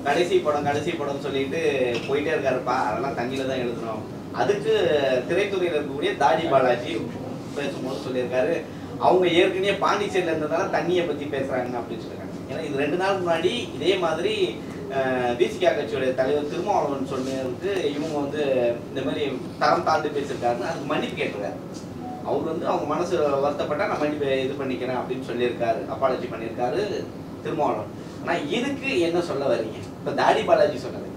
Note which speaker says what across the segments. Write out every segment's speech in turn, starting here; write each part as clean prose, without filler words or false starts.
Speaker 1: கடைசி படம் சொல்லிட்டு போயிட்டே இருக்காருப்பா, அதெல்லாம் தண்ணியில தான் எழுதணும். அதுக்கு திரைத்துறையில் இருக்கக்கூடிய தாடி பாலாஜி பேசும்போது சொல்லியிருக்காரு, அவங்க ஏற்கனவே பாண்டிச்சேரியில் இருந்ததால தண்ணியை பற்றி பேசுகிறாங்க அப்படின்னு சொல்லியிருக்காங்க. ஏன்னா இது 2 நாள் முன்னாடி இதே மாதிரி விசிகா கட்சியோடைய தலைவர் திருமாவளவன் சொன்னதுக்கு இவங்க வந்து இந்த மாதிரி தரம் தாழ்ந்து பேசியிருக்காருன்னு அதுக்கு மன்னிப்பு கேட்டிருக்காரு. அவர் வந்து அவங்க மனசு வருத்தப்பட்டா நான் மன்னிப்பு இது பண்ணிக்கிறேன் அப்படின்னு சொல்லியிருக்காரு, அப்பாலஜி பண்ணியிருக்காரு திருமாவளவன். ஆனால் இதுக்கு என்ன சொல்ல வரீங்க? இப்போ தாடி பாலாஜி சொன்னது,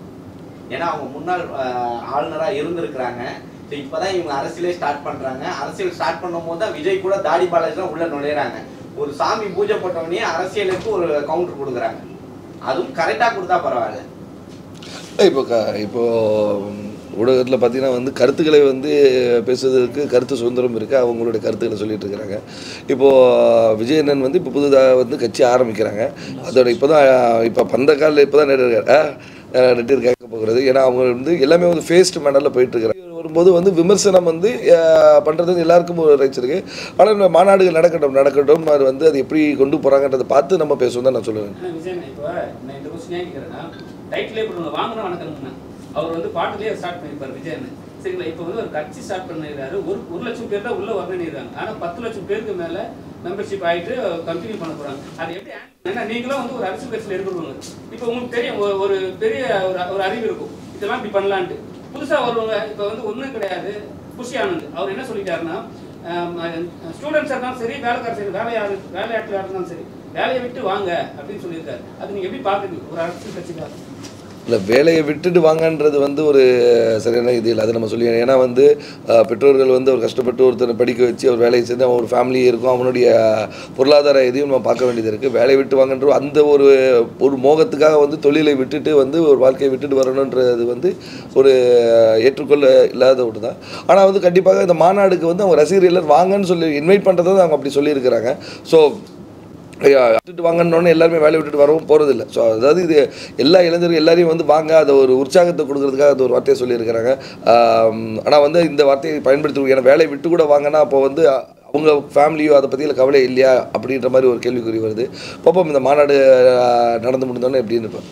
Speaker 1: ஏன்னா அவங்க முன்னாள் ஆளுநராக இருந்திருக்கிறாங்க. ஸோ இப்போ தான் இவங்க அரசியலே ஸ்டார்ட் பண்ணுறாங்க. அரசியல் ஸ்டார்ட் பண்ணும் போது தான் விஜய் கூட தாடி பாலாஜி தான் உள்ளே நுழையிறாங்க. ஒரு சாமி பூஜை போட்டவனே அரசியலுக்கு ஒரு கவுண்டர் கொடுக்குறாங்க, அதுவும் கரெக்டாக கொடுத்தா பரவாயில்ல.
Speaker 2: இப்போ ஊடகத்தில் பார்த்தீங்கன்னா வந்து கருத்துக்களை வந்து பேசுவதற்கு கருத்து சுதந்திரம் இருக்குது. அவங்களுடைய கருத்துக்களை சொல்லிட்டு இருக்கிறாங்க. இப்போது விஜயண்ணன் வந்து இப்போ புதுதாக வந்து கட்சி ஆரம்பிக்கிறாங்க. அதோட இப்போ பந்த காலில் இப்போ தான் நெட்டில் கேட்க போகிறது. ஏன்னா அவங்க வந்து எல்லாமே வந்து ஃபேஸ்ட் மேனரில் போயிட்டுருக்கிறாங்க. வரும்போது வந்து விமர்சனம் வந்து பண்ணுறது எல்லாருக்கும் ஒரு ரைட்ஸ் இருக்குது. ஆனால் இந்த மாநாடுகள் நடக்கட்டும் அது வந்து அது எப்படி கொண்டு போகிறாங்கன்றதை பார்த்து நம்ம பேசுவோம் தான் நான் சொல்லுவேன்.
Speaker 3: அவர் வந்து பாட்டுலேயே ஸ்டார்ட் பண்ணியிருப்பார் விஜயன், சரிங்களா? இப்போ வந்து ஒரு கட்சி ஸ்டார்ட் பண்ணிடுறாரு. ஒரு லட்சம் பேர் தான் உள்ளே வரணுறாங்க. ஆனால் 10 லட்சம் பேருக்கு மேலே மெம்பர்ஷிப் ஆகிட்டு கண்டினியூ பண்ண போகிறாங்க. அது எப்படி? ஏன்னா நீங்களும் வந்து ஒரு அரசியல் கட்சியில் இருக்கிறவங்க, இப்போ உங்களுக்கு தெரியும், ஒரு பெரிய ஒரு அறிவு இருக்கும், இதெல்லாம் இப்படி பண்ணலான்ட்டு. புதுசாக வருவாங்க. இப்போ வந்து ஒன்றும் கிடையாது. குஷி ஆனந்த் அவர் என்ன சொல்லிட்டாருன்னா, ஸ்டூடெண்ட்ஸாக இருந்தாலும் சரி, வேலைக்காரர் சரி, வேலையாட்களாக இருந்தாலும் சரி, வேலையை விட்டு வாங்க அப்படின்னு சொல்லியிருக்காரு. அது நீங்கள் எப்படி பார்க்குறீங்க ஒரு அரசியல் கட்சிக்காக?
Speaker 2: இல்லை, வேலையை விட்டுட்டு வாங்கன்றது வந்து ஒரு சரியான இது இல்லை. அது நம்ம சொல்லி, ஏன்னா வந்து பெற்றோர்கள் வந்து அவர் கஷ்டப்பட்டு ஒருத்தரை படிக்க வச்சு அவர் வேலையை செஞ்சு அவன் ஒரு ஃபேமிலி இருக்கும், அவனுடைய பொருளாதார இதையும் நம்ம பார்க்க வேண்டியது இருக்குது. வேலையை விட்டு வாங்கன்ற அந்த ஒரு மோகத்துக்காக வந்து தொழிலை விட்டுட்டு வந்து ஒரு வாழ்க்கையை விட்டுட்டு வரணுன்றது வந்து ஒரு ஏற்றுக்கொள்ள இல்லாத ஒன்று தான். ஆனால் வந்து கண்டிப்பாக இந்த மாநாடுக்கு வந்து அவங்க ரசிகர்கள் வாங்கன்னு சொல்லி இன்வைட் பண்ணுறதை அவங்க அப்படி சொல்லியிருக்கிறாங்க. ஸோ விட்டுட்டு வாங்கன்னு எல்லாருமே வேலையை விட்டுட்டு வரவும் போகிறதில்ல. ஸோ அதாவது இது எல்லா இளைஞர்கள் எல்லாரையும் வந்து வாங்க, அதை ஒரு உற்சாகத்தை கொடுக்கறதுக்காக அது ஒரு வார்த்தையை சொல்லியிருக்கிறாங்க. ஆனால் வந்து இந்த வார்த்தையை பயன்படுத்தி, ஏன்னா வேலையை விட்டு கூட வாங்கினா அப்போ வந்து அவங்க ஃபேமிலியோ அதை பற்றியில் கவலை இல்லையா அப்படின்ற மாதிரி ஒரு கேள்விக்குறி வருது. பாப்போம் இந்த மாநாடு நடந்து முடிந்தோன்னே எப்படின்னு இருப்பேன்.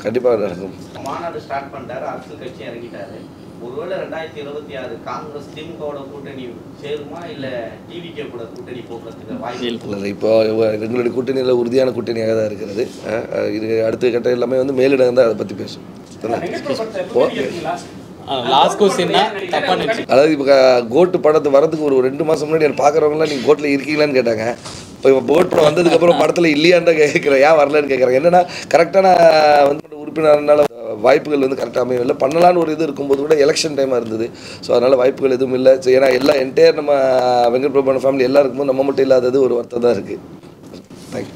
Speaker 2: கண்டிப்பாக நடக்கும்.
Speaker 1: மாநாடு ஸ்டார்ட் பண்ணிட்டாரு, அரசியல் கட்சி இறங்கிட்டாரு. ஒருவேளை 2026 காங்கிரஸ் திமுகவோட கூட்டணி சேருமா, இல்லை டிவிகே கூட கூட்டணி போகிறதுக்கு வாய்ப்பு
Speaker 2: இல்லை? இப்போ எங்களுடைய கூட்டணியில் உறுதியான கூட்டணியாக தான் இருக்கிறது. இது அடுத்த கட்டம் எல்லாமே வந்து மேலிடம் தான் அதை பற்றி பேசும். அதாவது இப்போ கோட்டு படத்து வரதுக்கு ஒரு 2 மாதம் முன்னாடி எனக்கு பார்க்குறவங்களாம் நீங்கள் கோட்டில் இருக்கீங்களான்னு கேட்டாங்க. இப்போ கோட் படம் வந்ததுக்கப்புறம் படத்தில் இல்லையான்னு கேட்குறேன், ஏன் வரலன்னு கேட்குறாங்க. என்னென்னா கரெக்டான வந்து உறுப்பினர்னால வாய்ப்புகள் வந்து கரெக்டாக அமையவில்லை. பண்ணலான்னு ஒரு இது இருக்கும்போது கூட எலெக்ஷன் டைமாக இருந்தது. ஸோ அதனால் வாய்ப்புகள் எதுவும் இல்லை. ஸோ ஏன்னா எல்லா என்டையர் நம்ம வெங்கட் பிரபு ஃபேமிலி எல்லாம் இருக்கும்போது நம்ம மட்டும் இல்லாதது ஒரு வருத்தம் தான் இருக்குது. தேங்க்யூ.